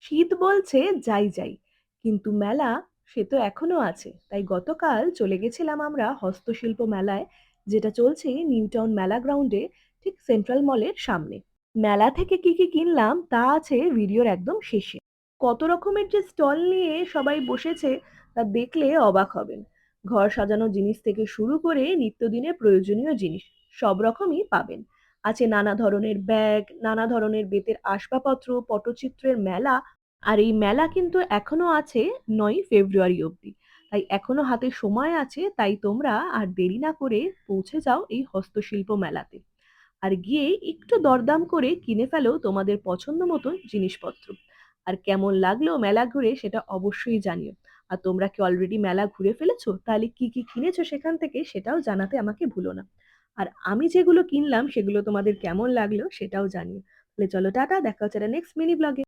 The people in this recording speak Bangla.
শীত বলছে যাই যাই, কিন্তু মেলা সে তো এখনো আছে। তাই গতকাল চলে গেছিলাম আমরা হস্তশিল্প মেলায়, যেটা চলছে নিউ টাউন মেলা গ্রাউন্ডে, ঠিক সেন্ট্রাল মলের সামনে। মেলা থেকে কি কি কিনলাম তা আছে ভিডিওর একদম শেষে। কত রকমের যে স্টল নিয়ে সবাই বসেছে তা দেখলে অবাক হবেন। ঘর সাজানোর জিনিস থেকে শুরু করে নিত্যদিনের প্রয়োজনীয় জিনিস সব রকমই পাবেন। আছে নানা ধরনের ব্যাগ, নানা ধরনের বেতের আসবাবপত্র, পটচিত্রের মেলা। আর এই মেলা কিন্তু এখনো আছে ৯ ফেব্রুয়ারি অবধি। তাই এখনো হাতে সময় আছে, তাই তোমরা আর দেরি না করে পৌঁছে যাও এই হস্তশিল্প মেলাতে। আর গিয়ে একটু দরদাম করে কিনে ফেলো তোমাদের পছন্দ মতন জিনিসপত্র। আর কেমন লাগলো মেলা ঘুরে সেটা অবশ্যই জানিও। আর তোমরা কি অলরেডি মেলা ঘুরে ফেলেছো? তাহলে কি কি কিনেছো সেখান থেকে সেটাও জানাতে আমাকে ভুলো না। আর আমি যেগুলো কিনলাম সেগুলো তোমাদের কেমন লাগলো সেটাও জানিও। তাহলে চলো টাটা, দেখা হচ্ছে নেক্সট মিনি ব্লগে।